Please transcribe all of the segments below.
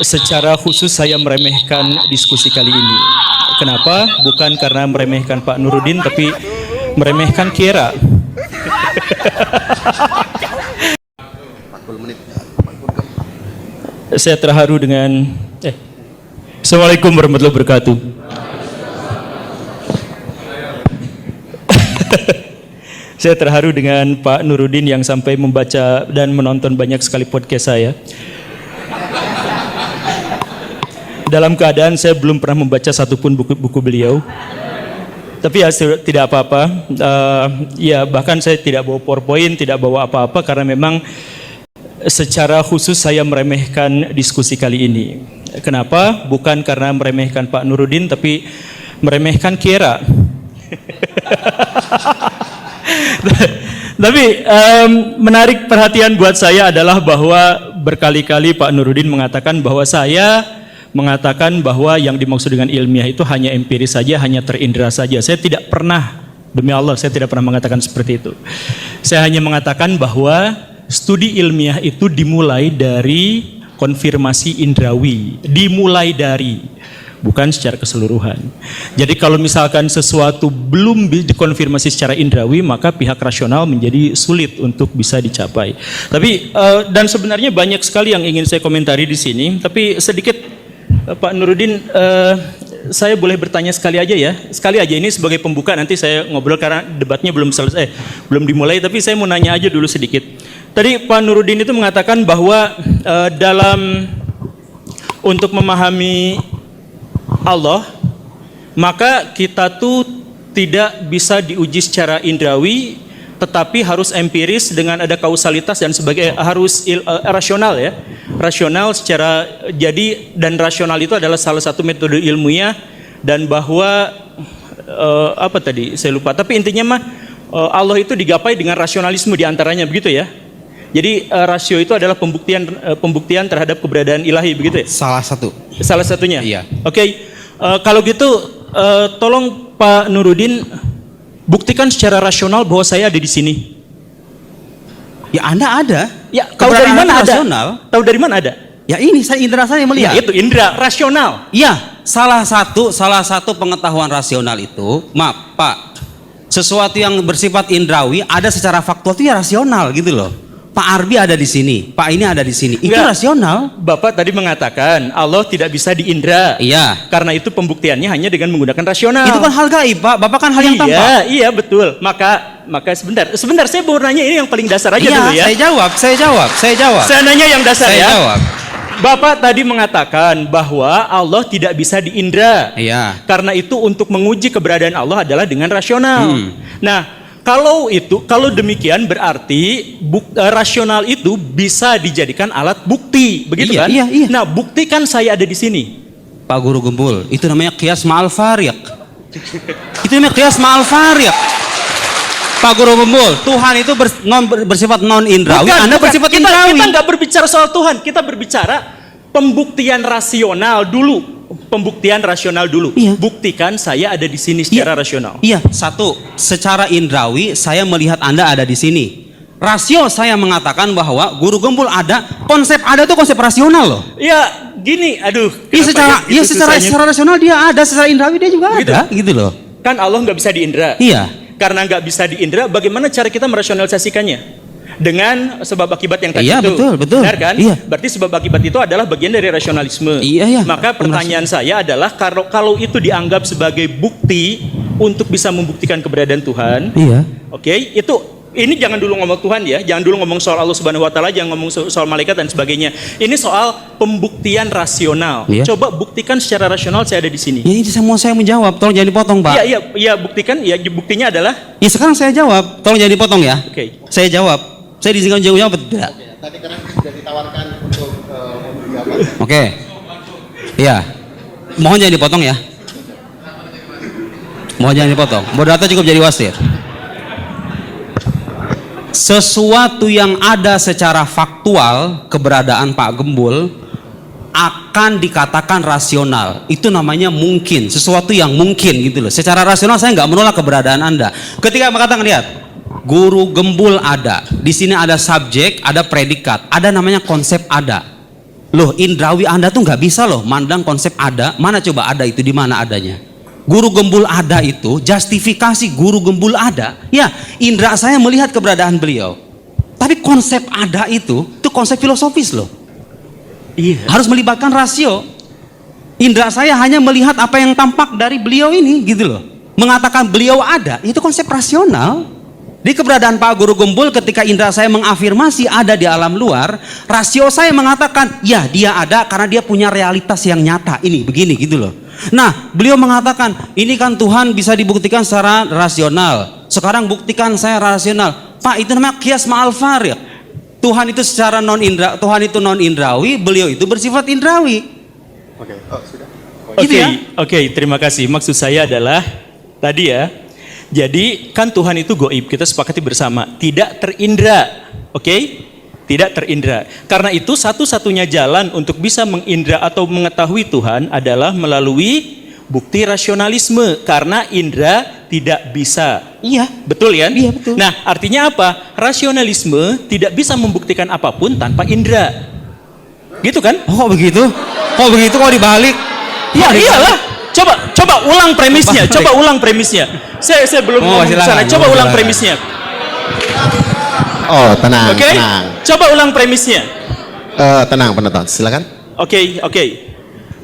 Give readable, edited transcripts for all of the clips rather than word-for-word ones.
Secara khusus saya meremehkan diskusi kali ini. Kenapa? Bukan karena meremehkan Pak Nuruddin, tapi meremehkan Kiera. 40 menit. Saya terharu dengan Assalamualaikum warahmatullahi wabarakatuh. Saya terharu dengan Pak Nuruddin yang sampai membaca dan menonton banyak sekali podcast saya. Dalam keadaan saya belum pernah membaca satupun buku beliau. Tapi ya tidak apa-apa. Ya bahkan saya tidak bawa PowerPoint, tidak bawa apa-apa karena memang secara khusus saya meremehkan diskusi kali ini. Kenapa? Bukan karena meremehkan Pak Nuruddin, tapi meremehkan Kiera. Tapi menarik perhatian buat saya adalah bahwa berkali-kali Pak Nuruddin mengatakan bahwa saya mengatakan bahwa yang dimaksud dengan ilmiah itu hanya empiris saja, hanya terindra saja. Saya tidak pernah, demi Allah, saya tidak pernah mengatakan seperti itu. Saya hanya mengatakan bahwa studi ilmiah itu dimulai dari konfirmasi indrawi, dimulai dari, bukan secara keseluruhan. Jadi kalau misalkan sesuatu belum dikonfirmasi secara indrawi, maka pihak rasional menjadi sulit untuk bisa dicapai. Tapi dan sebenarnya banyak sekali yang ingin saya komentari di sini, tapi sedikit Pak Nuruddin, saya boleh bertanya sekali aja ya, sekali aja ini sebagai pembuka, nanti saya ngobrol karena debatnya belum selesai, belum dimulai, tapi saya mau nanya aja dulu sedikit. Tadi Pak Nuruddin itu mengatakan bahwa dalam untuk memahami Allah, maka kita tuh tidak bisa diuji secara indrawi, tetapi harus empiris dengan ada kausalitas dan sebagainya, harus rasional ya, rasional secara jadi, dan rasional itu adalah salah satu metode ilmiah, dan bahwa apa tadi saya lupa, tapi intinya mah Allah itu digapai dengan rasionalisme diantaranya, begitu ya. Jadi rasio itu adalah pembuktian terhadap keberadaan ilahi, begitu ya. Salah satunya. Iya. Oke. Kalau gitu tolong Pak Nuruddin buktikan secara rasional bahwa saya ada di sini. Ya Anda ada. Ya, tahu dari mana ada? Rasional. Tahu dari mana ada? Ya ini indera saya melihat. Ya, itu indera rasional. Iya, salah satu pengetahuan rasional itu, maaf Pak, sesuatu yang bersifat indrawi ada secara faktual itu ya rasional gitu loh. Pak Arbi ada di sini, Pak ini ada di sini. Itu rasional. Bapak tadi mengatakan Allah tidak bisa diindra. Iya. Karena itu pembuktiannya hanya dengan menggunakan rasional. Itu kan hal gaib, Pak. Bapak kan hal yang tampak. Iya betul. Maka sebentar saya mau nanya ini yang paling dasar aja dulu ya. Saya jawab. Saya nanya yang dasar ya. Saya jawab. Bapak tadi mengatakan bahwa Allah tidak bisa diindra. Iya. Karena itu untuk menguji keberadaan Allah adalah dengan rasional. Nah, kalau demikian berarti rasional itu bisa dijadikan alat bukti, begitu kan? Iya. Nah, buktikan saya ada di sini. Pak Guru Gembul, itu namanya qiyas ma'al fariq. Itu namanya qiyas ma'al fariq. Pak Guru Gembul, Tuhan itu bersifat non indrawi, Anda bersifat indrawi. Kita nggak berbicara soal Tuhan, kita berbicara pembuktian rasional dulu. Iya. Buktikan saya ada di sini secara rasional. Iya, satu, secara indrawi saya melihat Anda ada di sini. Rasio saya mengatakan bahwa Guru Gembul ada, konsep ada itu konsep rasional loh. Ya, gini, aduh. Iya, secara rasional dia ada, secara indrawi dia juga gitu ada, gitu loh. Kan Allah nggak bisa diindra. Iya. Karena nggak bisa diindra, bagaimana cara kita merasionalisasikannya? Dengan sebab akibat yang tadi iya, itu. Betul. Benar kan? Iya. Berarti sebab akibat itu adalah bagian dari rasionalisme. Iya. Maka pertanyaan saya adalah kalau itu dianggap sebagai bukti untuk bisa membuktikan keberadaan Tuhan. Iya. Oke, ini jangan dulu ngomong Tuhan ya, jangan dulu ngomong soal Allah Subhanahu wa taala, jangan ngomong soal malaikat dan sebagainya. Ini soal pembuktian rasional. Iya. Coba buktikan secara rasional saya ada di sini. Ya, ini semua saya menjawab, tolong jangan dipotong, Pak. Iya, buktikan. Ya, buktinya adalah. Ya sekarang saya jawab, tolong jangan dipotong ya. Oke. Saya jawab. Saya diizinkan jawab tidak? Tadi karena sudah ditawarkan untuk memberi apa? Oke. Iya. Mohon jangan dipotong ya. Mohon jangan dipotong. Moderator cukup jadi wasir. Sesuatu yang ada secara faktual, keberadaan Pak Gembul akan dikatakan rasional. Itu namanya mungkin, sesuatu yang mungkin gitu loh. Secara rasional saya nggak menolak keberadaan Anda. Ketika mengatakan, lihat, Guru Gembul ada. Di sini ada subjek, ada predikat, ada namanya konsep ada. Loh, indrawi Anda tuh nggak bisa loh mandang konsep ada. Mana coba ada itu, di mana adanya? Guru gembul ada itu, justifikasi guru gembul ada. Ya, indra saya melihat keberadaan beliau. Tapi konsep ada itu konsep filosofis loh. Iya. Harus melibatkan rasio. Indra saya hanya melihat apa yang tampak dari beliau ini gitu loh. Mengatakan beliau ada, itu konsep rasional. Di keberadaan Pak Guru Gembul, ketika indra saya mengafirmasi ada di alam luar, rasio saya mengatakan ya dia ada karena dia punya realitas yang nyata ini begini gitu loh. Nah, beliau mengatakan ini kan Tuhan bisa dibuktikan secara rasional. Sekarang buktikan saya rasional. Pak, itu namanya qiyas ma'al fariq. Tuhan itu secara non indra, Tuhan itu non indrawi, beliau itu bersifat indrawi. Oke, oh, sudah. Gitu ya? Oke, terima kasih. Maksud saya adalah tadi ya. Jadi kan Tuhan itu goib, kita sepakati bersama, tidak terindra, oke? Tidak terindra. Karena itu satu-satunya jalan untuk bisa mengindra atau mengetahui Tuhan adalah melalui bukti rasionalisme, karena indra tidak bisa. Iya, Betul ya? Iya, betul. Nah, artinya apa? Rasionalisme tidak bisa membuktikan apapun tanpa indra. Gitu kan? Oh, kok begitu? Kok begitu, kok dibalik? Ya iyalah. Coba ulang premisnya. Balik. Coba ulang premisnya. Saya belum ngomong ke sana. silakan, Coba ulang silakan. premisnya. Oh, tenang, Oke? tenang. Coba ulang premisnya. Tenang, penonton, silakan. Oke.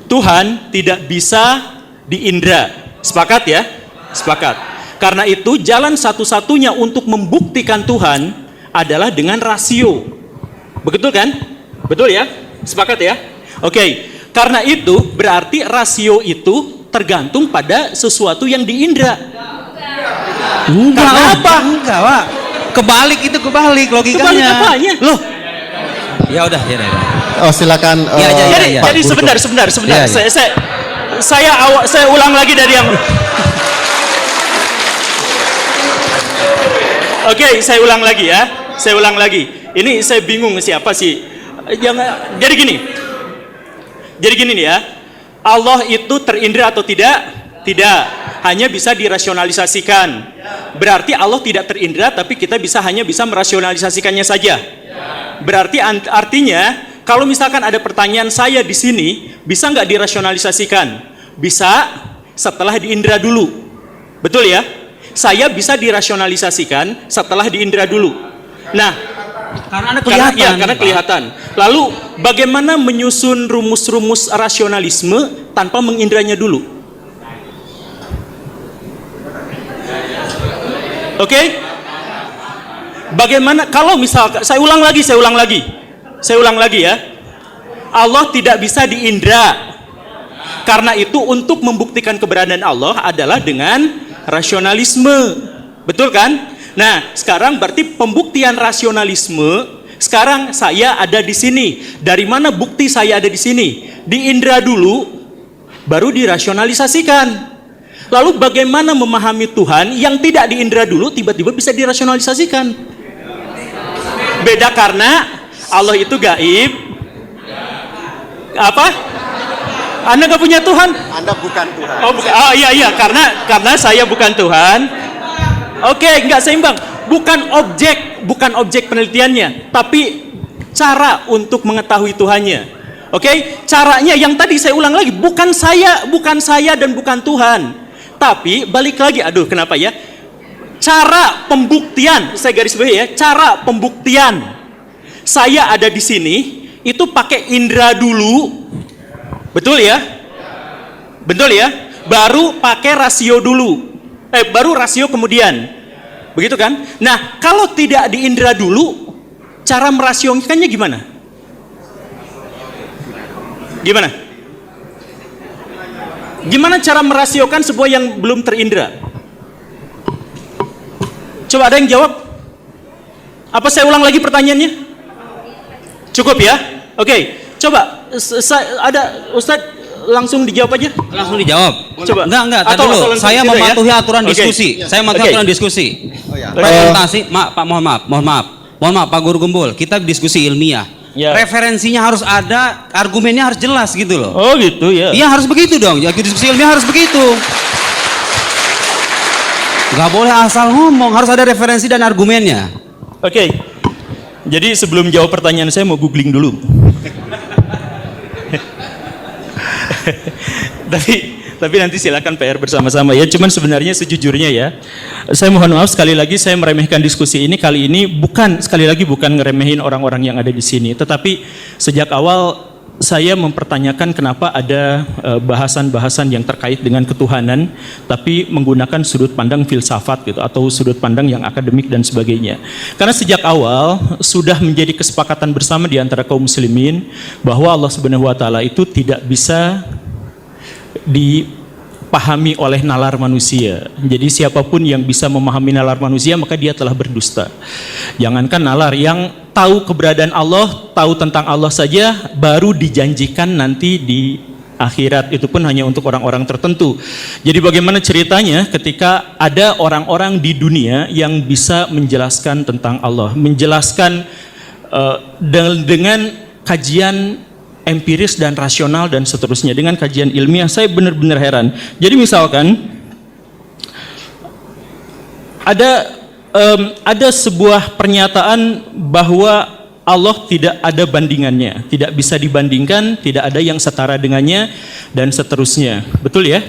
Tuhan tidak bisa diindra. Sepakat ya? Sepakat. Karena itu jalan satu-satunya untuk membuktikan Tuhan adalah dengan rasio. Betul kan? Betul ya? Sepakat ya? Oke. Karena itu berarti rasio itu tergantung pada sesuatu yang diindra. Enggak, Karena Wak. apa? Enggak, Wak. Kebalik itu kebalik logikanya. Kebalik apanya? Loh. Ya udah. Oh, silakan. Iya, iya, Jadi, iya. jadi sebentar. Iya, iya. Saya ulang lagi dari yang. Oke, saya ulang lagi ya. Saya ulang lagi. Ini saya bingung siapa sih. Jadi gini nih ya. Allah itu terindra atau tidak? Tidak. Hanya bisa dirasionalisasikan. Berarti Allah tidak terindra, tapi kita hanya bisa merasionalisasikannya saja. Berarti artinya kalau misalkan ada pertanyaan saya di sini, bisa nggak dirasionalisasikan? Bisa setelah diindra dulu. Betul ya? Saya bisa dirasionalisasikan setelah diindra dulu. Nah, Karena kelihatan. karena kelihatan. Lalu bagaimana menyusun rumus-rumus rasionalisme tanpa mengindranya dulu? Oke? Bagaimana kalau misalkan saya ulang lagi ya. Allah tidak bisa diindra. Karena itu untuk membuktikan keberadaan Allah adalah dengan rasionalisme. Betul kan? Nah, sekarang berarti pembuktian rasionalisme. Sekarang saya ada di sini. Dari mana bukti saya ada di sini? Diindra dulu, baru dirasionalisasikan. Lalu bagaimana memahami Tuhan yang tidak diindra dulu tiba-tiba bisa dirasionalisasikan? Beda karena Allah itu gaib. Apa? Anda nggak punya Tuhan? Anda bukan Tuhan. Oh iya, karena saya bukan Tuhan. Oke, nggak seimbang. Bukan objek penelitiannya, tapi cara untuk mengetahui Tuhannya. Oke, caranya yang tadi saya ulang lagi, bukan saya dan bukan Tuhan. Tapi balik lagi, kenapa ya? Cara pembuktian, saya garis bawahi ya, cara pembuktian. Saya ada di sini itu pakai indera dulu. Betul ya? Betul ya? Baru pakai rasio dulu. Baru rasio kemudian. Begitu kan? Nah, kalau tidak diindra dulu, cara merasiokannya gimana? Gimana cara merasiokan sebuah yang belum terindra? Coba ada yang jawab? Apa saya ulang lagi pertanyaannya? Cukup ya? Oke, coba ada Ustadz langsung dijawab aja. Langsung dijawab. Coba. Enggak, tadi Atau dulu. langsung Saya gitu ya? mematuhi aturan Oke. diskusi. Saya mematuhi Oke. aturan diskusi. Oh ya. Presentasi, Pak, mohon maaf Pak Guru Gembul, kita diskusi ilmiah. Ya. Referensinya harus ada, argumennya harus jelas gitu loh. Oh gitu ya. Iya harus begitu dong. Ya, diskusi ilmiah harus begitu. Gak boleh asal ngomong, harus ada referensi dan argumennya. Oke. Jadi sebelum jawab pertanyaan saya mau googling dulu. Tapi nanti silakan PR bersama-sama ya. Cuman sebenarnya sejujurnya ya, saya mohon maaf sekali lagi saya meremehkan diskusi ini kali ini bukan ngeremehin orang-orang yang ada di sini, tetapi sejak awal saya mempertanyakan kenapa ada bahasan-bahasan yang terkait dengan ketuhanan tapi menggunakan sudut pandang filsafat gitu atau sudut pandang yang akademik dan sebagainya. Karena sejak awal sudah menjadi kesepakatan bersama di antara kaum muslimin bahwa Allah Subhanahu wa taala itu tidak bisa dipahami oleh nalar manusia. Jadi siapapun yang bisa memahami nalar manusia maka dia telah berdusta. Jangankan nalar, yang tahu keberadaan Allah, tahu tentang Allah saja baru dijanjikan nanti di akhirat, itu pun hanya untuk orang-orang tertentu. Jadi bagaimana ceritanya ketika ada orang-orang di dunia yang bisa menjelaskan tentang Allah, menjelaskan dengan kajian empiris dan rasional dan seterusnya, dengan kajian ilmiah, saya benar-benar heran. Jadi misalkan ada sebuah pernyataan bahwa Allah tidak ada bandingannya, tidak bisa dibandingkan, tidak ada yang setara dengannya dan seterusnya. Betul ya?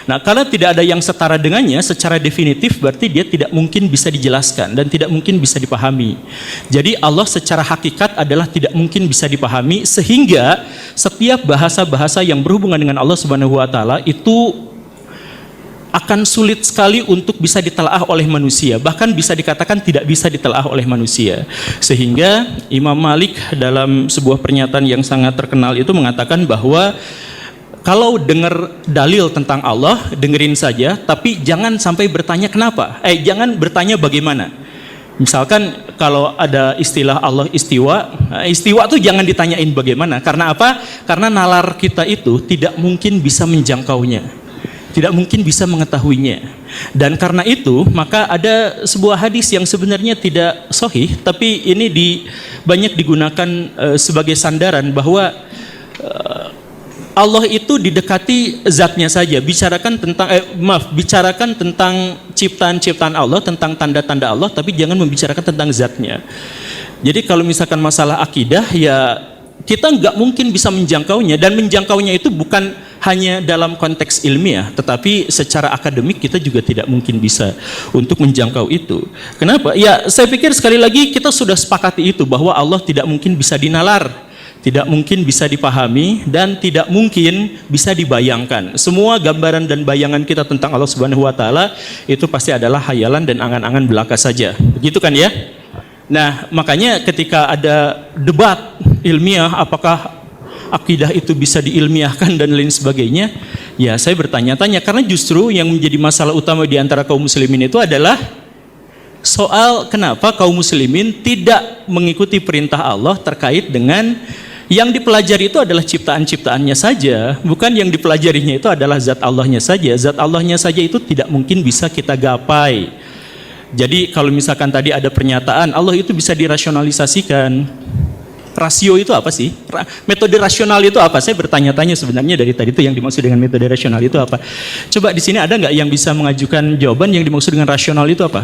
Nah, karena tidak ada yang setara dengannya secara definitif berarti dia tidak mungkin bisa dijelaskan dan tidak mungkin bisa dipahami. Jadi Allah secara hakikat adalah tidak mungkin bisa dipahami, sehingga setiap bahasa-bahasa yang berhubungan dengan Allah Subhanahu wa taala itu akan sulit sekali untuk bisa ditelaah oleh manusia, bahkan bisa dikatakan tidak bisa ditelaah oleh manusia. Sehingga Imam Malik dalam sebuah pernyataan yang sangat terkenal itu mengatakan bahwa kalau dengar dalil tentang Allah, dengerin saja, tapi jangan sampai bertanya kenapa. Jangan bertanya bagaimana. Misalkan kalau ada istilah Allah istiwa, istiwa tuh jangan ditanyain bagaimana. Karena apa? Karena nalar kita itu tidak mungkin bisa menjangkaunya, tidak mungkin bisa mengetahuinya. Dan karena itu, maka ada sebuah hadis yang sebenarnya tidak sahih, tapi ini banyak digunakan sebagai sandaran bahwa Allah itu didekati zatnya saja. Bicarakan tentang ciptaan-ciptaan Allah, tentang tanda-tanda Allah, tapi jangan membicarakan tentang zatnya. Jadi kalau misalkan masalah akidah, ya kita nggak mungkin bisa menjangkaunya, dan menjangkaunya itu bukan hanya dalam konteks ilmiah, tetapi secara akademik kita juga tidak mungkin bisa untuk menjangkau itu. Kenapa? Ya saya pikir sekali lagi kita sudah sepakati itu, bahwa Allah tidak mungkin bisa dinalar, tidak mungkin bisa dipahami, dan tidak mungkin bisa dibayangkan. Semua gambaran dan bayangan kita tentang Allah Subhanahu wa taala itu pasti adalah hayalan dan angan-angan belaka saja. Begitu kan ya? Nah, makanya ketika ada debat ilmiah apakah akidah itu bisa diilmiahkan dan lain sebagainya, ya saya bertanya-tanya, karena justru yang menjadi masalah utama di antara kaum muslimin itu adalah soal kenapa kaum muslimin tidak mengikuti perintah Allah terkait dengan yang dipelajari itu adalah ciptaan-ciptaannya saja, bukan yang dipelajarinya itu adalah zat Allahnya saja. Zat Allahnya saja itu tidak mungkin bisa kita gapai. Jadi kalau misalkan tadi ada pernyataan Allah itu bisa dirasionalisasikan, rasio itu apa sih? Metode rasional itu apa? Saya bertanya-tanya sebenarnya dari tadi itu yang dimaksud dengan metode rasional itu apa? Coba di sini ada nggak yang bisa mengajukan jawaban yang dimaksud dengan rasional itu apa?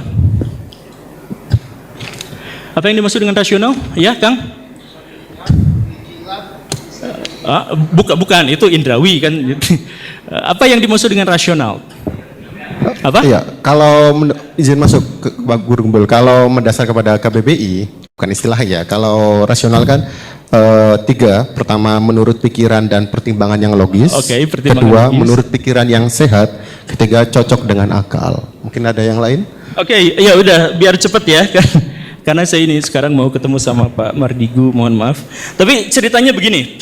Apa yang dimaksud dengan rasional? Ya, Kang? Bukan, itu indrawi kan. Apa yang dimaksud dengan rasional? Apa? Iya, kalau izin masuk ke Pak Guru Gembul, kalau mendasar kepada KBBI, bukan istilah ya. Kalau rasional kan tiga, pertama menurut pikiran dan pertimbangan yang logis. Kedua, logis. Menurut pikiran yang sehat. Ketiga, cocok dengan akal. Mungkin ada yang lain? Ya udah, biar cepet ya kan. Karena saya ini sekarang mau ketemu sama Pak Mardigu, mohon maaf. Tapi ceritanya begini.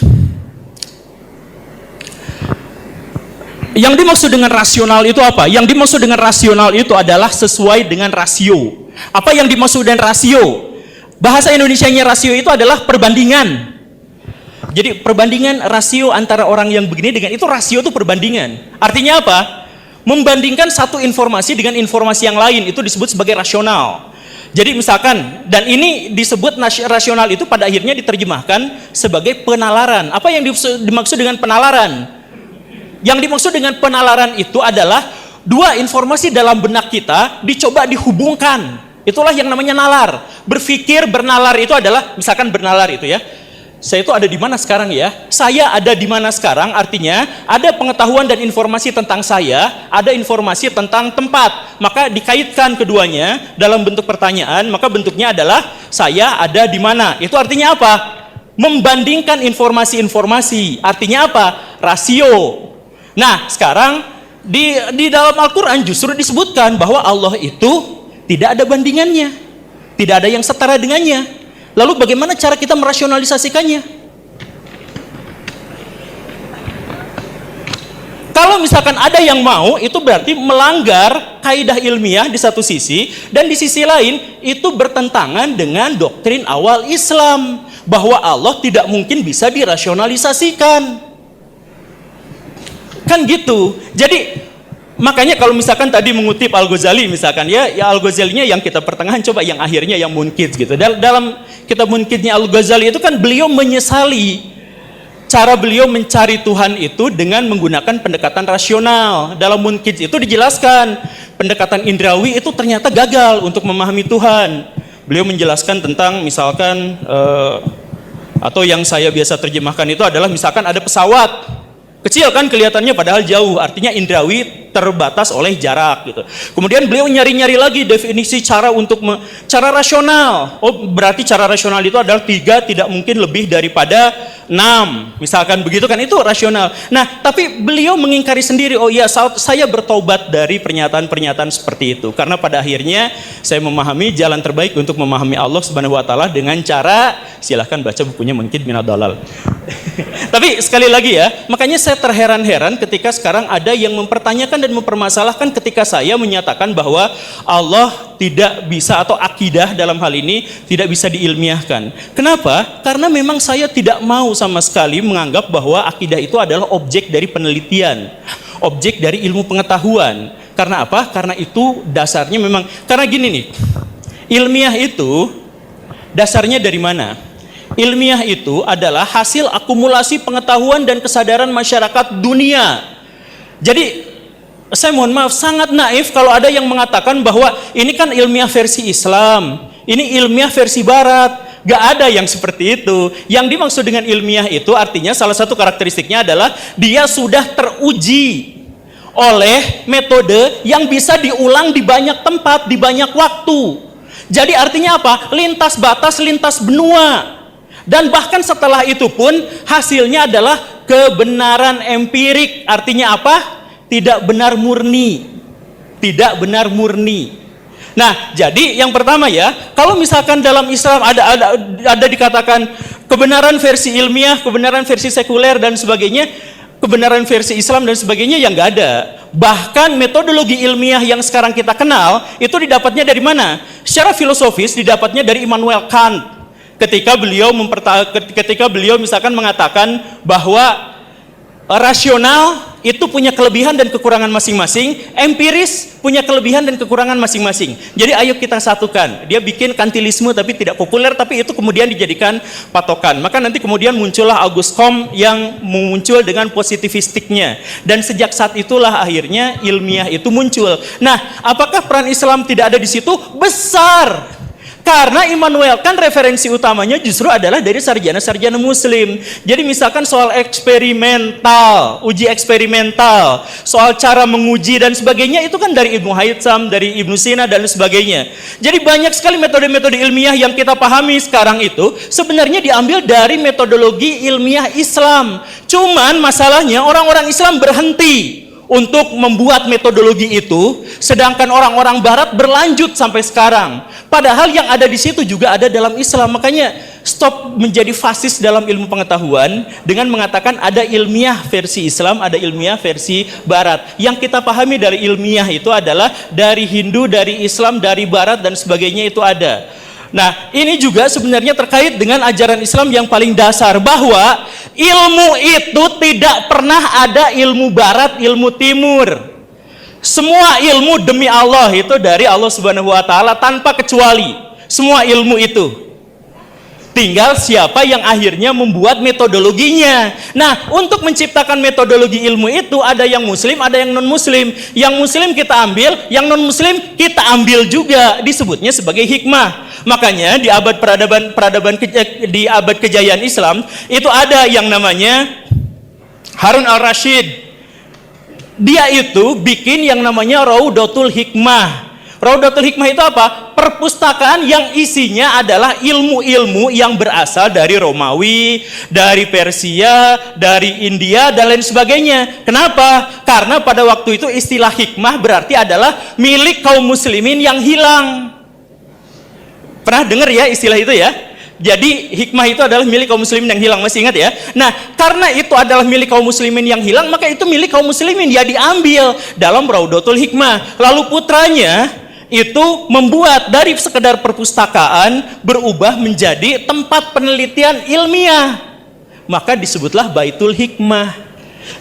Yang dimaksud dengan rasional itu apa? Yang dimaksud dengan rasional itu adalah sesuai dengan rasio. Apa yang dimaksud dengan rasio? Bahasa Indonesianya rasio itu adalah perbandingan. Jadi perbandingan rasio antara orang yang begini dengan itu, rasio itu perbandingan. Artinya apa? Membandingkan satu informasi dengan informasi yang lain, itu disebut sebagai rasional. Jadi misalkan, dan ini disebut rasional itu pada akhirnya diterjemahkan sebagai penalaran. Apa yang dimaksud dengan penalaran? Yang dimaksud dengan penalaran itu adalah dua informasi dalam benak kita dicoba dihubungkan. Itulah yang namanya nalar. Berpikir bernalar itu adalah, misalkan bernalar itu ya, Saya itu ada di mana sekarang ya? Saya ada di mana sekarang artinya ada pengetahuan dan informasi tentang saya, ada informasi tentang tempat. Maka dikaitkan keduanya dalam bentuk pertanyaan, maka bentuknya adalah saya ada di mana. Itu artinya apa? Membandingkan informasi-informasi. Artinya apa? Rasio. Nah, sekarang di dalam Al-Qur'an justru disebutkan bahwa Allah itu tidak ada bandingannya. Tidak ada yang setara dengannya. Lalu bagaimana cara kita merasionalisasikannya? Kalau misalkan ada yang mau, itu berarti melanggar kaidah ilmiah di satu sisi, dan di sisi lain itu bertentangan dengan doktrin awal Islam bahwa Allah tidak mungkin bisa dirasionalisasikan. Kan gitu. Jadi makanya kalau misalkan tadi mengutip Al-Ghazali misalkan ya Al-Ghazalinya yang kita pertengahan, coba yang akhirnya yang Munkid gitu. Dalam kitab Munkidnya Al-Ghazali itu kan beliau menyesali cara beliau mencari Tuhan itu dengan menggunakan pendekatan rasional. Dalam Munkid itu dijelaskan pendekatan indrawi itu ternyata gagal untuk memahami Tuhan. Beliau menjelaskan tentang misalkan atau yang saya biasa terjemahkan itu adalah misalkan ada pesawat kecil kan kelihatannya padahal jauh, artinya indrawi terbatas oleh jarak gitu. Kemudian beliau nyari-nyari lagi definisi cara untuk cara rasional. Oh, berarti cara rasional itu adalah 3 tidak mungkin lebih daripada 6. Misalkan begitu kan, itu rasional. Nah, tapi beliau mengingkari sendiri, oh iya saya bertobat dari pernyataan-pernyataan seperti itu. Karena pada akhirnya saya memahami jalan terbaik untuk memahami Allah Subhanahu wa taala dengan cara, silahkan baca bukunya Munkid Minad Dhalal. Tapi sekali lagi ya, makanya saya terheran-heran ketika sekarang ada yang mempertanyakan dan mempermasalahkan ketika saya menyatakan bahwa Allah tidak bisa, atau akidah dalam hal ini tidak bisa diilmiahkan. Kenapa? Karena memang saya tidak mau sama sekali menganggap bahwa akidah itu adalah objek dari penelitian, objek dari ilmu pengetahuan. Karena apa? Karena itu dasarnya memang, karena gini nih, ilmiah itu dasarnya dari mana? Ilmiah itu adalah hasil akumulasi pengetahuan dan kesadaran masyarakat dunia. Jadi saya mohon maaf, sangat naif kalau ada yang mengatakan bahwa ini kan ilmiah versi Islam, ini ilmiah versi Barat. Gak ada yang seperti itu. Yang dimaksud dengan ilmiah itu artinya salah satu karakteristiknya adalah dia sudah teruji oleh metode yang bisa diulang di banyak tempat, di banyak waktu. Jadi artinya apa? Lintas batas, lintas benua. Dan bahkan setelah itu pun hasilnya adalah kebenaran empirik. Artinya apa? Tidak benar murni. Tidak benar murni. Nah, jadi yang pertama ya, kalau misalkan dalam Islam ada dikatakan kebenaran versi ilmiah, kebenaran versi sekuler dan sebagainya, kebenaran versi Islam dan sebagainya, yang nggak ada. Bahkan metodologi ilmiah yang sekarang kita kenal itu didapatnya dari mana? Secara filosofis didapatnya dari Immanuel Kant. Ketika beliau misalkan mengatakan bahwa rasional itu punya kelebihan dan kekurangan masing-masing, empiris punya kelebihan dan kekurangan masing-masing. Jadi ayo kita satukan. Dia bikin kantilisme tapi tidak populer, tapi itu kemudian dijadikan patokan. Maka nanti kemudian muncullah Auguste Comte yang muncul dengan positivistiknya. Dan sejak saat itulah akhirnya ilmiah itu muncul. Nah, apakah peran Islam tidak ada di situ? Besar. Karena Immanuel kan referensi utamanya justru adalah dari sarjana-sarjana muslim. Jadi misalkan soal eksperimental, uji eksperimental, soal cara menguji dan sebagainya itu kan dari Ibnu Haytham, dari Ibnu Sina dan sebagainya. Jadi banyak sekali metode-metode ilmiah yang kita pahami sekarang itu sebenarnya diambil dari metodologi ilmiah Islam. Cuman masalahnya orang-orang Islam berhenti untuk membuat metodologi itu, sedangkan orang-orang Barat berlanjut sampai sekarang. Padahal yang ada di situ juga ada dalam Islam. Makanya stop menjadi fasis dalam ilmu pengetahuan dengan mengatakan ada ilmiah versi Islam, ada ilmiah versi Barat. Yang kita pahami dari ilmiah itu adalah dari Hindu, dari Islam, dari Barat dan sebagainya itu ada. Nah, ini juga sebenarnya terkait dengan ajaran Islam yang paling dasar, bahwa ilmu itu tidak pernah ada ilmu Barat, ilmu Timur. Semua ilmu demi Allah itu dari Allah Subhanahu wa taala tanpa kecuali. Semua ilmu itu. Tinggal siapa yang akhirnya membuat metodologinya. Nah, untuk menciptakan metodologi ilmu itu ada yang muslim, ada yang non-muslim. Yang muslim kita ambil, yang non-muslim kita ambil juga. Disebutnya sebagai hikmah. Makanya di abad di abad kejayaan Islam itu ada yang namanya Harun al-Rashid. Dia itu bikin yang namanya Raudatul Hikmah. Raudatul Hikmah itu apa? Perpustakaan yang isinya adalah ilmu-ilmu yang berasal dari Romawi, dari Persia, dari India, dan lain sebagainya. Kenapa? Karena pada waktu itu istilah hikmah berarti adalah milik kaum muslimin yang hilang. Pernah dengar ya istilah itu ya? Jadi hikmah itu adalah milik kaum muslimin yang hilang, masih ingat ya? Nah, karena itu adalah milik kaum muslimin yang hilang, maka itu milik kaum muslimin, ya diambil dalam Raudatul Hikmah. Lalu putranya itu membuat dari sekedar perpustakaan berubah menjadi tempat penelitian ilmiah. Maka disebutlah Baitul Hikmah.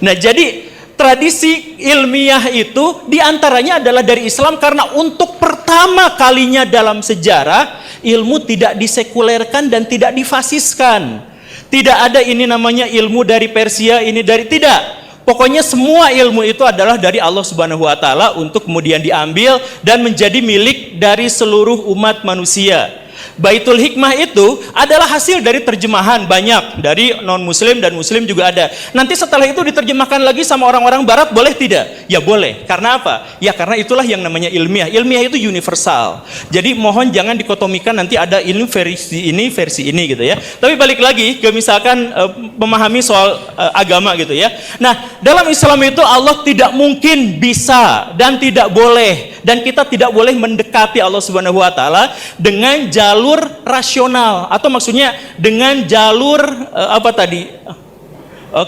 Nah, jadi tradisi ilmiah itu diantaranya adalah dari Islam karena untuk pertama kalinya dalam sejarah ilmu tidak disekulerkan dan tidak difasiskan. Tidak ada ini namanya ilmu dari Persia, ini dari tidak. Pokoknya semua ilmu itu adalah dari Allah Subhanahu wa taala untuk kemudian diambil dan menjadi milik dari seluruh umat manusia. Baitul Hikmah itu adalah hasil dari terjemahan banyak dari non-muslim dan muslim juga ada. Nanti setelah itu diterjemahkan lagi sama orang-orang barat, boleh tidak? Ya boleh. Karena apa? Ya karena itulah yang namanya ilmiah. Ilmiah itu universal. Jadi mohon jangan dikotomikan nanti ada ilmu versi ini gitu ya. Tapi balik lagi ke misalkan memahami soal agama gitu ya. Nah, dalam Islam itu Allah tidak mungkin bisa dan tidak boleh, dan kita tidak boleh mendekati Allah Subhanahu wa taala dengan jalur rasional, atau maksudnya dengan jalur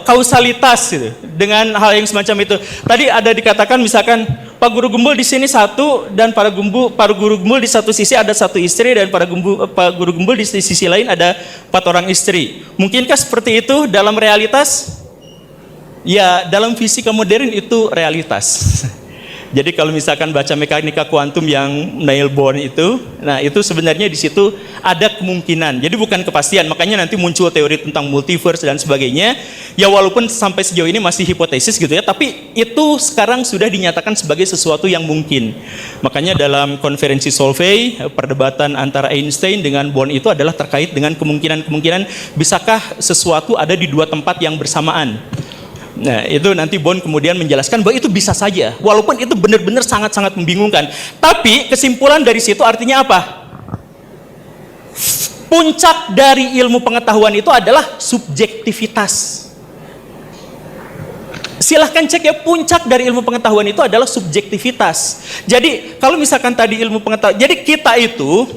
kausalitas gitu, dengan hal yang semacam itu. Tadi ada dikatakan misalkan Pak Guru Gumbul di sini satu, dan Pak Guru Gumbul di satu sisi ada satu istri, dan Pak Guru Gumbul di sisi lain ada 4 orang istri. Mungkinkah seperti itu dalam realitas? Ya, dalam fisika modern itu realitas. Jadi kalau misalkan baca mekanika kuantum yang Niels Bohr itu, nah itu sebenarnya di situ ada kemungkinan. Jadi bukan kepastian, makanya nanti muncul teori tentang multiverse dan sebagainya. Ya walaupun sampai sejauh ini masih hipotesis gitu ya, tapi itu sekarang sudah dinyatakan sebagai sesuatu yang mungkin. Makanya dalam konferensi Solvay, perdebatan antara Einstein dengan Bohr itu adalah terkait dengan kemungkinan bisakah sesuatu ada di 2 tempat yang bersamaan. Nah, itu nanti Bohr kemudian menjelaskan bahwa itu bisa saja, walaupun itu benar-benar sangat-sangat membingungkan. Tapi kesimpulan dari situ artinya apa? Puncak dari ilmu pengetahuan itu adalah subjektivitas. Silahkan cek ya, puncak dari ilmu pengetahuan itu adalah subjektivitas. Jadi kalau misalkan tadi ilmu pengetahuan, jadi kita itu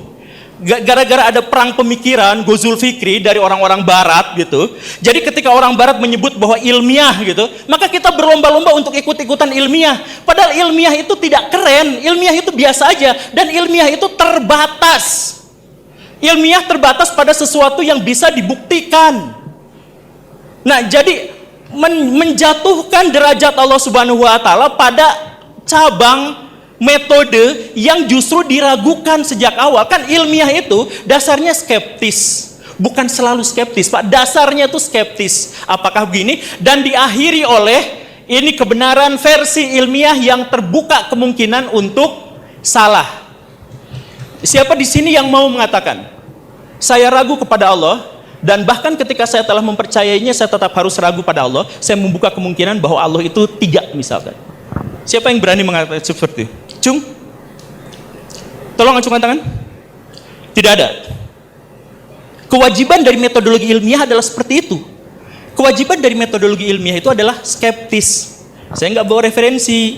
gara-gara ada perang pemikiran Ghazul Fikri dari orang-orang barat gitu. Jadi ketika orang barat menyebut bahwa ilmiah gitu, maka kita berlomba-lomba untuk ikut-ikutan ilmiah. Padahal ilmiah itu tidak keren, ilmiah itu biasa aja, dan ilmiah itu terbatas. Ilmiah terbatas pada sesuatu yang bisa dibuktikan. Nah, jadi menjatuhkan derajat Allah Subhanahu wa taala pada cabang metode yang justru diragukan sejak awal. Kan ilmiah itu dasarnya skeptis, bukan selalu skeptis Pak, dasarnya itu skeptis. Apakah begini? Dan diakhiri oleh ini kebenaran versi ilmiah yang terbuka kemungkinan untuk salah. Siapa di sini yang mau mengatakan saya ragu kepada Allah, dan bahkan ketika saya telah mempercayainya saya tetap harus ragu pada Allah, saya membuka kemungkinan bahwa Allah itu 3 misalkan? Siapa yang berani mengatakan seperti itu? Cung? Tolong acungkan tangan. Tidak ada. Kewajiban dari metodologi ilmiah adalah seperti itu. Kewajiban dari metodologi ilmiah itu adalah skeptis. Saya nggak bawa referensi,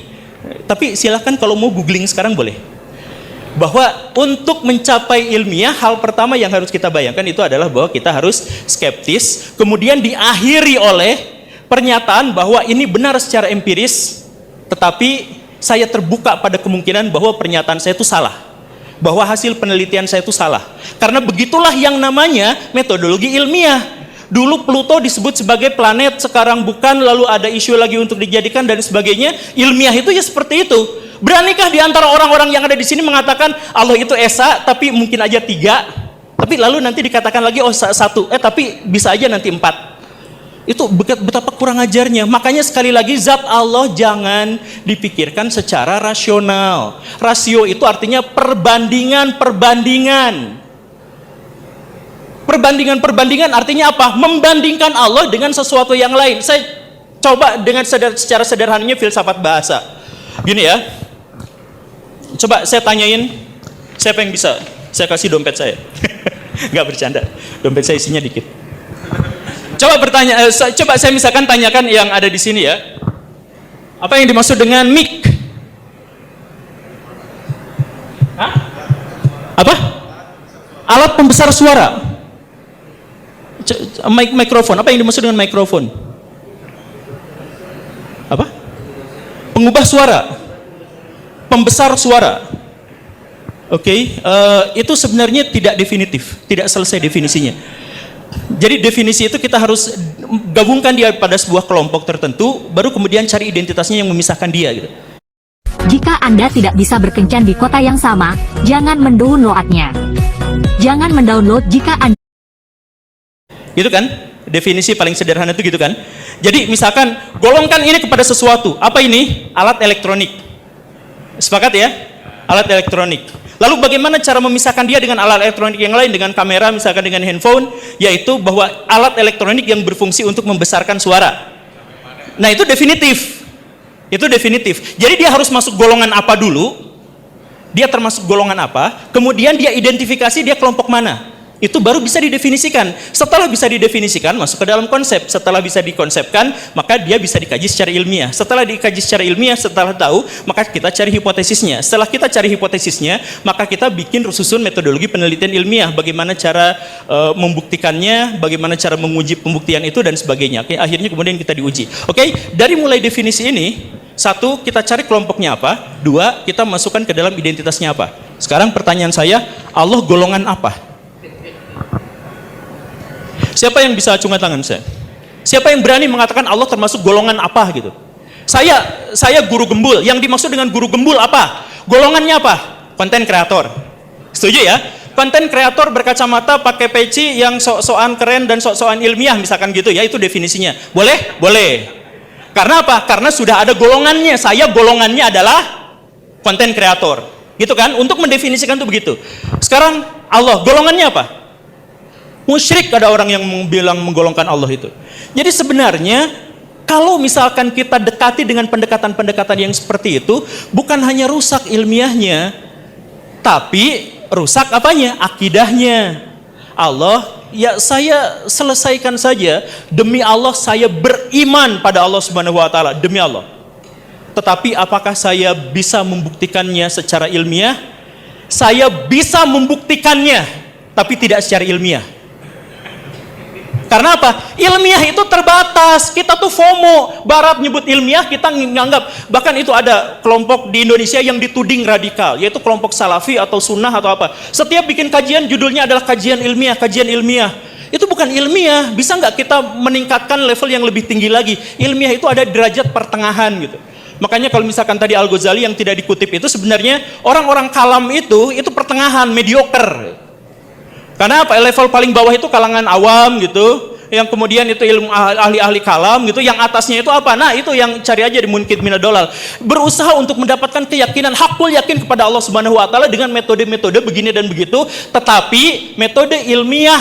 tapi silahkan kalau mau googling sekarang boleh. Bahwa untuk mencapai ilmiah, hal pertama yang harus kita bayangkan itu adalah bahwa kita harus skeptis, kemudian diakhiri oleh pernyataan bahwa ini benar secara empiris, tetapi saya terbuka pada kemungkinan bahwa pernyataan saya itu salah, bahwa hasil penelitian saya itu salah. Karena begitulah yang namanya metodologi ilmiah. Dulu Pluto disebut sebagai planet, sekarang bukan, lalu ada isu lagi untuk dijadikan dan sebagainya. Ilmiah itu ya seperti itu. Beranikah di antara orang-orang yang ada di sini mengatakan Allah itu esa, tapi mungkin aja 3? Tapi lalu nanti dikatakan lagi oh satu, tapi bisa aja nanti 4. Itu betapa kurang ajarnya. Makanya sekali lagi zat Allah jangan dipikirkan secara rasional. Rasio itu artinya perbandingan. Perbandingan artinya apa? Membandingkan Allah dengan sesuatu yang lain. Saya coba dengan secara sederhananya filsafat bahasa. Gini ya. Coba saya tanyain, siapa yang bisa? Saya kasih dompet saya. Nggak bercanda. Dompet saya isinya dikit. Coba coba saya misalkan tanyakan yang ada di sini ya. Apa yang dimaksud dengan mic? Hah? Apa? Alat pembesar suara. Mikrofon. Apa yang dimaksud dengan mikrofon? Apa? Pengubah suara. Pembesar suara. Oke, itu sebenarnya tidak definitif, tidak selesai definisinya. Jadi definisi itu kita harus gabungkan dia pada sebuah kelompok tertentu, baru kemudian cari identitasnya yang memisahkan dia gitu. Jika Anda tidak bisa berkencan di kota yang sama, jangan mendownloadnya. Jangan mendownload jika Anda... Gitu kan? Definisi paling sederhana itu gitu kan? Jadi misalkan golongkan ini kepada sesuatu. Apa ini? Alat elektronik. Sepakat ya? Alat elektronik. Lalu bagaimana cara memisahkan dia dengan alat elektronik yang lain, dengan kamera, misalkan dengan handphone, yaitu bahwa alat elektronik yang berfungsi untuk membesarkan suara. Nah itu definitif. Itu definitif. Jadi dia harus masuk golongan apa dulu, dia termasuk golongan apa, kemudian dia identifikasi dia kelompok mana. Itu baru bisa didefinisikan. Setelah bisa didefinisikan, masuk ke dalam konsep. Setelah bisa dikonsepkan, maka dia bisa dikaji secara ilmiah. Setelah dikaji secara ilmiah, setelah tahu, maka kita cari hipotesisnya. Setelah kita cari hipotesisnya, maka kita bikin susun metodologi penelitian ilmiah. Bagaimana cara membuktikannya, bagaimana cara menguji pembuktian itu, dan sebagainya. Oke, akhirnya kemudian kita diuji. Oke, dari mulai definisi ini, 1, kita cari kelompoknya apa. 2, kita masukkan ke dalam identitasnya apa. Sekarang pertanyaan saya, Allah golongan apa? Siapa yang bisa acungkan tangan saya? Siapa yang berani mengatakan Allah termasuk golongan apa gitu? Saya guru gembul. Yang dimaksud dengan guru gembul apa? Golongannya apa? Konten kreator. Setuju ya? Konten kreator berkacamata, pakai peci yang sok-sokan keren dan sok-sokan ilmiah misalkan gitu ya, itu definisinya. Boleh? Boleh. Karena apa? Karena sudah ada golongannya. Saya golongannya adalah konten kreator. Gitu kan? Untuk mendefinisikan itu begitu. Sekarang Allah golongannya apa? Musyrik ada orang yang bilang menggolongkan Allah itu. Jadi sebenarnya kalau misalkan kita dekati dengan pendekatan-pendekatan yang seperti itu, bukan hanya rusak ilmiahnya, tapi rusak apanya? Akidahnya. Allah, ya saya selesaikan saja, demi Allah saya beriman pada Allah Subhanahu wa taala, demi Allah. Tetapi apakah saya bisa membuktikannya secara ilmiah? Saya bisa membuktikannya, tapi tidak secara ilmiah. Karena apa? Ilmiah itu terbatas. Kita tuh FOMO. Barat nyebut ilmiah, kita nganggap. Bahkan itu ada kelompok di Indonesia yang dituding radikal, yaitu kelompok salafi atau sunnah atau apa. Setiap bikin kajian judulnya adalah kajian ilmiah, kajian ilmiah. Itu bukan ilmiah. Bisa nggak kita meningkatkan level yang lebih tinggi lagi? Ilmiah itu ada derajat pertengahan gitu. Makanya kalau misalkan tadi Al-Ghazali yang tidak dikutip itu sebenarnya orang-orang kalam itu pertengahan, mediocre. Karena apa? Level paling bawah itu kalangan awam gitu, yang kemudian itu ilmu ahli-ahli kalam gitu, yang atasnya itu apa? Nah itu yang cari aja di Munkid Minad Dolal. Berusaha untuk mendapatkan keyakinan, hakul yakin kepada Allah Subhanahu wa taala dengan metode-metode begini dan begitu, tetapi metode ilmiah,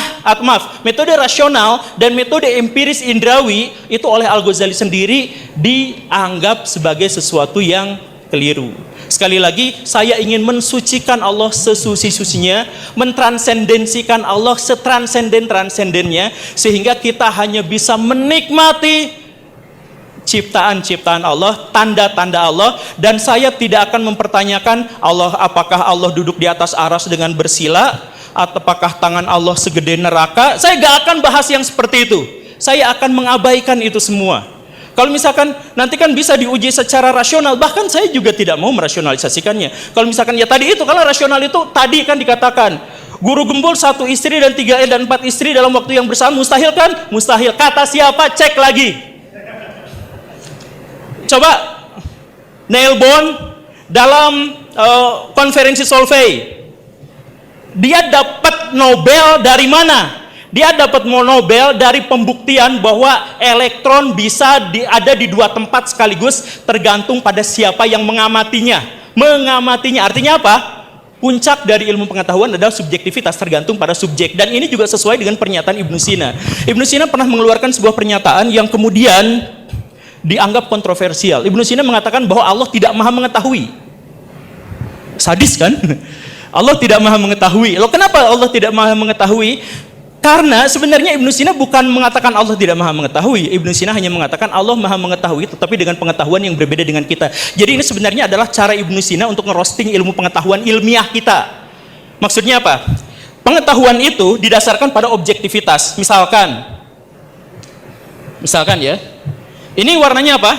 metode rasional dan metode empiris indrawi itu oleh Al-Ghazali sendiri dianggap sebagai sesuatu yang keliru. Sekali lagi, saya ingin mensucikan Allah sesuci-sucinya, mentransendensikan Allah setransenden-transendennya, sehingga kita hanya bisa menikmati ciptaan-ciptaan Allah, tanda-tanda Allah, dan saya tidak akan mempertanyakan Allah, apakah Allah duduk di atas aras dengan bersila, apakah tangan Allah segede neraka. Saya gak akan bahas yang seperti itu. Saya akan mengabaikan itu semua. Kalau misalkan nanti kan bisa diuji secara rasional, bahkan saya juga tidak mau merasionalisasikannya. Kalau misalkan ya tadi itu, kalau rasional itu tadi kan dikatakan guru gembul 1 istri dan 3 dan 4 istri dalam waktu yang bersamaan, mustahil kan? Mustahil. Kata siapa? Cek lagi. Coba Neil Bohr dalam konferensi Solvay, dia dapat Nobel dari mana? Dia dapat Nobel dari pembuktian bahwa elektron bisa ada di dua tempat sekaligus, tergantung pada siapa yang mengamatinya. Mengamatinya artinya apa? Puncak dari ilmu pengetahuan adalah subjektivitas, tergantung pada subjek. Dan ini juga sesuai dengan pernyataan Ibnu Sina. Ibnu Sina pernah mengeluarkan sebuah pernyataan yang kemudian dianggap kontroversial. Ibnu Sina mengatakan bahwa Allah tidak maha mengetahui. Sadis kan? Allah tidak maha mengetahui. Loh, kenapa Allah tidak maha mengetahui? Karena sebenarnya Ibnu Sina bukan mengatakan Allah tidak maha mengetahui. Ibnu Sina hanya mengatakan Allah maha mengetahui, tetapi dengan pengetahuan yang berbeda dengan kita. Jadi ini sebenarnya adalah cara Ibnu Sina untuk ngerosting ilmu pengetahuan ilmiah kita. Maksudnya apa? Pengetahuan itu didasarkan pada objektivitas. Misalkan ya, ini warnanya apa?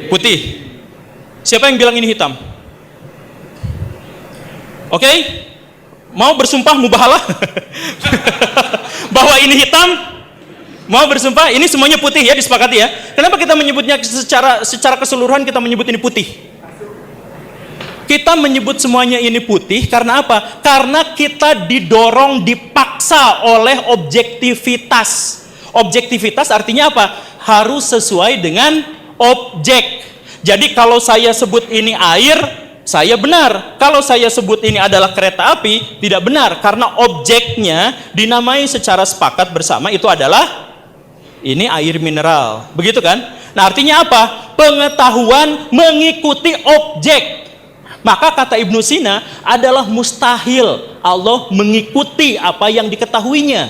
Putih. Siapa yang bilang ini hitam? Oke? Mau bersumpah mubahalah bahwa ini hitam? Mau bersumpah ini semuanya putih ya, disepakati ya. Kenapa kita menyebutnya secara keseluruhan kita menyebut ini putih? Kita menyebut semuanya ini putih karena apa? Karena kita didorong, dipaksa oleh objektivitas. Objektivitas artinya apa? Harus sesuai dengan objek. Jadi kalau saya sebut ini air, saya benar. Kalau saya sebut ini adalah kereta api, tidak benar. Karena objeknya dinamai secara sepakat bersama itu adalah ini air mineral. Begitu kan? Nah artinya apa? Pengetahuan mengikuti objek. Maka kata Ibnu Sina adalah mustahil Allah mengikuti apa yang diketahuinya.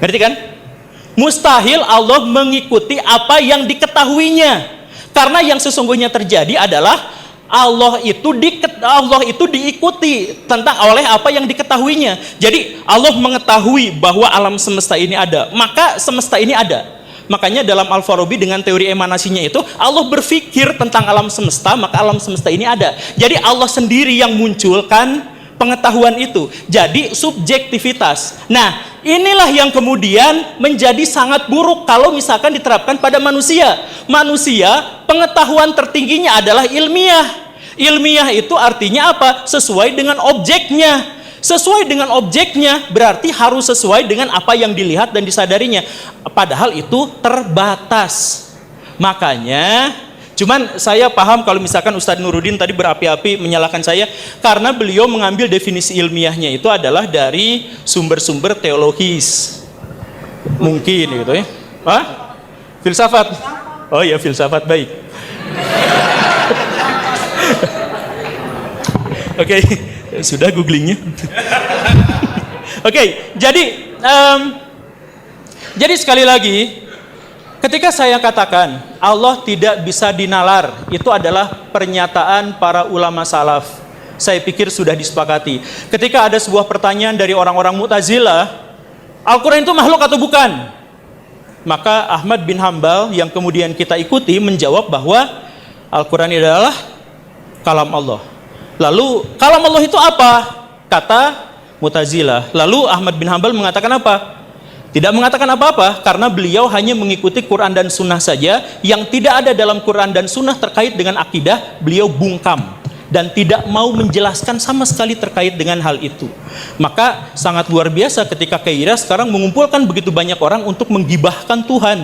Ngerti kan? Mustahil Allah mengikuti apa yang diketahuinya. Karena yang sesungguhnya terjadi adalah Allah itu diikuti oleh apa yang diketahuinya. Jadi Allah mengetahui bahwa alam semesta ini ada, maka semesta ini ada. Makanya dalam Al-Farabi dengan teori emanasinya itu, Allah berpikir tentang alam semesta, maka alam semesta ini ada. Jadi Allah sendiri yang munculkan pengetahuan itu. Jadi subjektivitas. Nah, inilah yang kemudian menjadi sangat buruk kalau misalkan diterapkan pada manusia. Manusia, pengetahuan tertingginya adalah ilmiah. Ilmiah itu artinya apa? Sesuai dengan objeknya. Sesuai dengan objeknya berarti harus sesuai dengan apa yang dilihat dan disadarinya. Padahal itu terbatas. Makanya cuman saya paham kalau misalkan Ustadz Nuruddin tadi berapi-api menyalahkan saya karena beliau mengambil definisi ilmiahnya itu adalah dari sumber-sumber teologis. Mungkin gitu ya. Hah? Filsafat. Oh ya, filsafat, baik. Oke, sudah googlingnya. Oke, jadi sekali lagi, ketika saya katakan Allah tidak bisa dinalar, itu adalah pernyataan para ulama salaf. Saya pikir sudah disepakati. Ketika ada sebuah pertanyaan dari orang-orang Mu'tazilah, Al-Quran itu makhluk atau bukan? Maka Ahmad bin Hambal yang kemudian kita ikuti menjawab bahwa Al-Quran adalah kalam Allah. Lalu kalam Allah itu apa? Kata Mu'tazilah. Lalu Ahmad bin Hambal mengatakan apa? Tidak mengatakan apa-apa karena beliau hanya mengikuti Quran dan Sunnah saja. Yang tidak ada dalam Quran dan Sunnah terkait dengan akidah, beliau bungkam dan tidak mau menjelaskan sama sekali terkait dengan hal itu. Maka sangat luar biasa ketika Kaira sekarang mengumpulkan begitu banyak orang untuk menggibahkan Tuhan.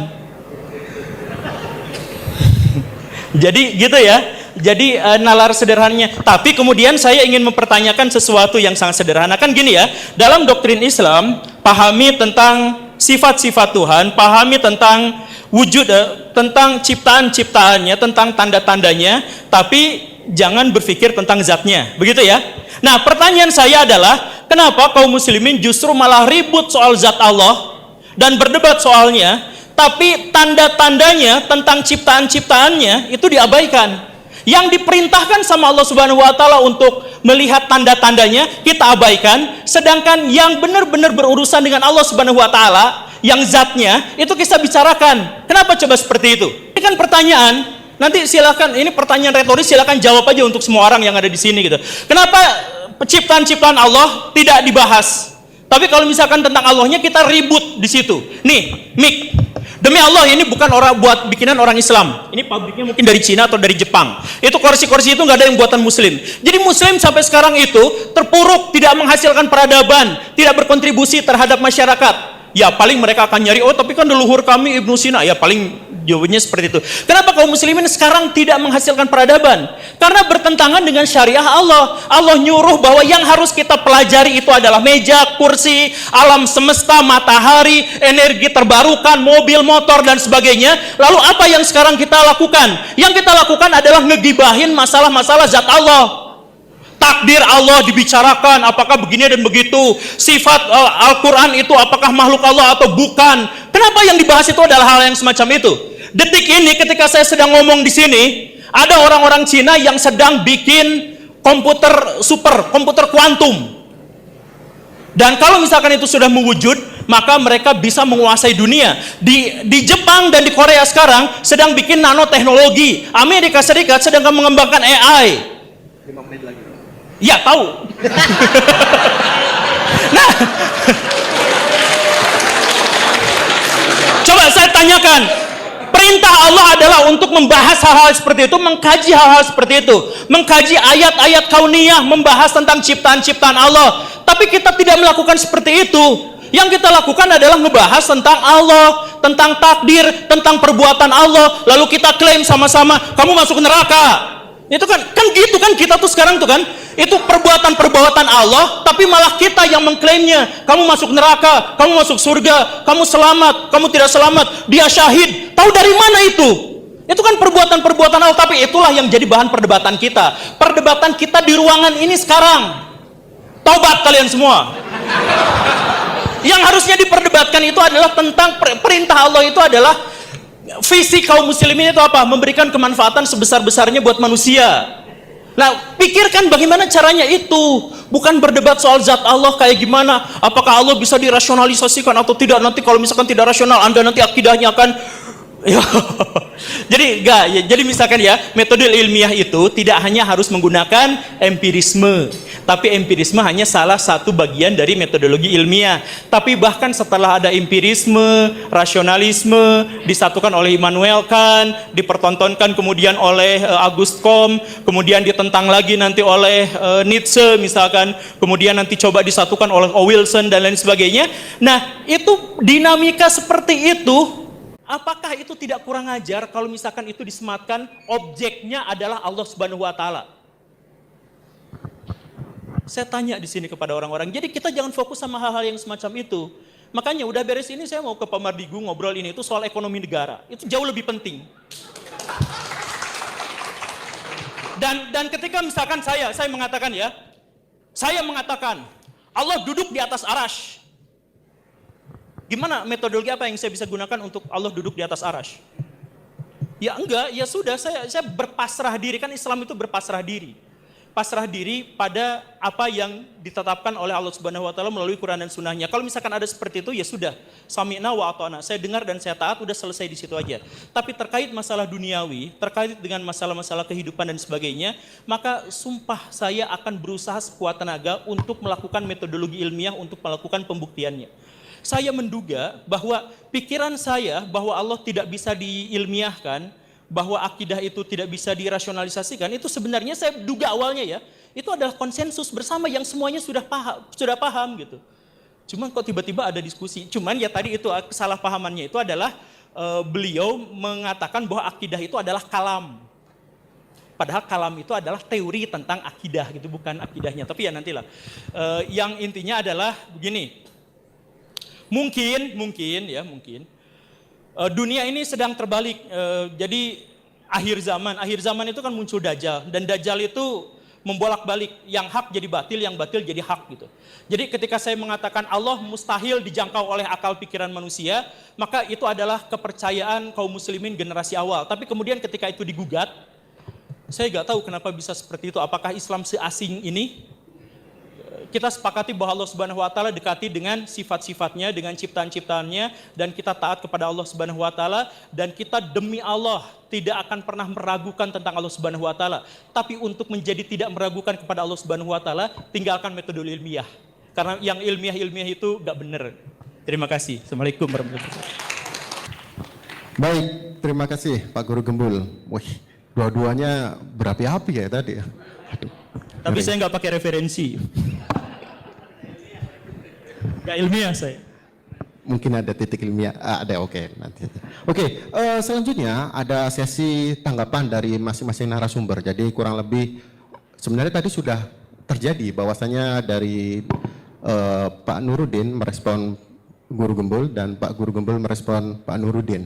Jadi gitu ya. Jadi nalar sederhananya. Tapi kemudian saya ingin mempertanyakan sesuatu yang sangat sederhana. Kan gini ya, dalam doktrin Islam, pahami tentang sifat-sifat Tuhan, pahami tentang wujud, tentang ciptaan-ciptaannya, tentang tanda-tandanya, tapi jangan berpikir tentang zatnya. Begitu ya. Nah, pertanyaan saya adalah, kenapa kaum muslimin justru malah ribut soal zat Allah dan berdebat soalnya, tapi tanda-tandanya tentang ciptaan-ciptaannya itu diabaikan. Yang diperintahkan sama Allah Subhanahu wa taala untuk melihat tanda-tandanya kita abaikan, sedangkan yang benar-benar berurusan dengan Allah Subhanahu wa taala, yang zatnya itu kita bicarakan. Kenapa coba seperti itu? Ini kan pertanyaan. Nanti silakan, ini pertanyaan retoris, silakan jawab aja untuk semua orang yang ada di sini gitu. Kenapa ciptaan-ciptaan Allah tidak dibahas? Tapi kalau misalkan tentang Allahnya kita ribut di situ. Nih, Mik. Demi Allah, ini bukan buat bikinan orang Islam. Ini pabriknya mungkin dari Cina atau dari Jepang. Itu kursi-kursi itu nggak ada yang buatan Muslim. Jadi Muslim sampai sekarang itu terpuruk, tidak menghasilkan peradaban, tidak berkontribusi terhadap masyarakat. Ya paling mereka akan nyari, oh tapi kan leluhur kami Ibnu Sina. Ya paling jawabannya seperti itu. Kenapa kaum muslimin sekarang tidak menghasilkan peradaban? Karena bertentangan dengan syariah Allah. Allah nyuruh bahwa yang harus kita pelajari itu adalah meja, kursi, alam semesta, matahari, energi terbarukan, mobil, motor, dan sebagainya. Lalu apa yang sekarang kita lakukan? Yang kita lakukan adalah ngegibahin masalah-masalah zat Allah. Takdir Allah dibicarakan, apakah begini dan begitu. Sifat Al-Quran itu apakah makhluk Allah atau bukan. Kenapa yang dibahas itu adalah hal yang semacam itu? Detik ini ketika saya sedang ngomong di sini, ada orang-orang Cina yang sedang bikin komputer komputer kuantum. Dan kalau misalkan itu sudah mewujud, maka mereka bisa menguasai dunia. Di Jepang dan di Korea sekarang sedang bikin nanoteknologi. Amerika Serikat sedang mengembangkan AI. 5 menit lagi. Ya tahu. Nah, coba saya tanyakan, perintah Allah adalah untuk membahas hal-hal seperti itu, mengkaji hal-hal seperti itu, mengkaji ayat-ayat kauniyah, membahas tentang ciptaan-ciptaan Allah. Tapi kita tidak melakukan seperti itu. Yang kita lakukan adalah ngebahas tentang Allah, tentang takdir, tentang perbuatan Allah. Lalu kita klaim sama-sama, kamu masuk neraka. Itu kan gitu kan kita tuh sekarang tuh kan, itu perbuatan-perbuatan Allah, tapi malah kita yang mengklaimnya. Kamu masuk neraka, kamu masuk surga, kamu selamat, kamu tidak selamat, dia syahid. Tahu dari mana itu? Itu kan perbuatan-perbuatan Allah, tapi itulah yang jadi bahan perdebatan kita. Perdebatan kita di ruangan ini sekarang. Taubat kalian semua. Yang harusnya diperdebatkan itu adalah tentang perintah Allah itu adalah visi kaum muslimin itu apa? Memberikan kemanfaatan sebesar-besarnya buat manusia. Nah, pikirkan bagaimana caranya itu. Bukan berdebat soal zat Allah kayak gimana. Apakah Allah bisa dirasionalisasikan atau tidak. Nanti kalau misalkan tidak rasional, Anda nanti akidahnya akan... Jadi misalkan ya, metode ilmiah itu tidak hanya harus menggunakan empirisme, tapi empirisme hanya salah satu bagian dari metodologi ilmiah. Tapi bahkan setelah ada empirisme, rasionalisme disatukan oleh Immanuel Kant, dipertontonkan kemudian oleh Auguste Comte, kemudian ditentang lagi nanti oleh Nietzsche misalkan, kemudian nanti coba disatukan oleh Wilson dan lain sebagainya. Nah, itu dinamika seperti itu. Apakah itu tidak kurang ajar kalau misalkan itu disematkan objeknya adalah Allah Subhanahu wa taala? Saya tanya di sini kepada orang-orang. Jadi kita jangan fokus sama hal-hal yang semacam itu. Makanya udah beres ini saya mau ke Pak Mardigu ngobrol ini itu soal ekonomi negara. Itu jauh lebih penting. Dan ketika misalkan saya mengatakan ya, saya mengatakan Allah duduk di atas arash. Gimana metodologi apa yang saya bisa gunakan untuk Allah duduk di atas arash? Ya enggak, ya sudah saya berpasrah diri, kan Islam itu berpasrah diri. Pasrah diri pada apa yang ditetapkan oleh Allah Subhanahu wa taala melalui Quran dan Sunnahnya. Kalau misalkan ada seperti itu ya sudah, sami'na wa ata'na. Saya dengar dan saya taat, udah selesai di situ aja. Tapi terkait masalah duniawi, terkait dengan masalah-masalah kehidupan dan sebagainya, maka sumpah saya akan berusaha sekuat tenaga untuk melakukan metodologi ilmiah untuk melakukan pembuktiannya. Saya menduga bahwa pikiran saya bahwa Allah tidak bisa diilmiahkan, bahwa akidah itu tidak bisa dirasionalisasikan, itu sebenarnya saya duga awalnya ya, itu adalah konsensus bersama yang semuanya sudah paham gitu. Cuman kok tiba-tiba ada diskusi. Cuman ya tadi itu kesalahpahamannya itu adalah beliau mengatakan bahwa akidah itu adalah kalam. Padahal kalam itu adalah teori tentang akidah gitu, bukan akidahnya. Tapi ya nantilah. Yang intinya adalah begini. Mungkin dunia ini sedang terbalik. Jadi akhir zaman itu kan muncul Dajjal, dan Dajjal itu membolak-balik, yang hak jadi batil, yang batil jadi hak gitu. Jadi ketika saya mengatakan Allah mustahil dijangkau oleh akal pikiran manusia, maka itu adalah kepercayaan kaum muslimin generasi awal. Tapi kemudian ketika itu digugat, saya nggak tahu kenapa bisa seperti itu. Apakah Islam seasing ini? Kita sepakati bahwa Allah Subhanahu wa taala dekati dengan sifat-sifatnya, dengan ciptaan-ciptaannya, dan kita taat kepada Allah Subhanahu wa taala, dan kita demi Allah tidak akan pernah meragukan tentang Allah Subhanahu wa taala. Tapi untuk menjadi tidak meragukan kepada Allah Subhanahu wa taala, tinggalkan metode ilmiah. Karena yang ilmiah itu enggak benar. Terima kasih. Assalamualaikum warahmatullahi wabarakatuh. Baik, terima kasih Pak Guru Gembul. Wih, dua-duanya berapi-api ya tadi. Aduh, Tapi ngeri. saya nggak pakai referensi. Nggak ilmiah saya. Mungkin ada titik ilmiah, ada oke nanti. Oke, selanjutnya ada sesi tanggapan dari masing-masing narasumber. Jadi kurang lebih sebenarnya tadi sudah terjadi bahwasanya dari Pak Nurudin merespon Guru Gembul dan Pak Guru Gembul merespon Pak Nurudin.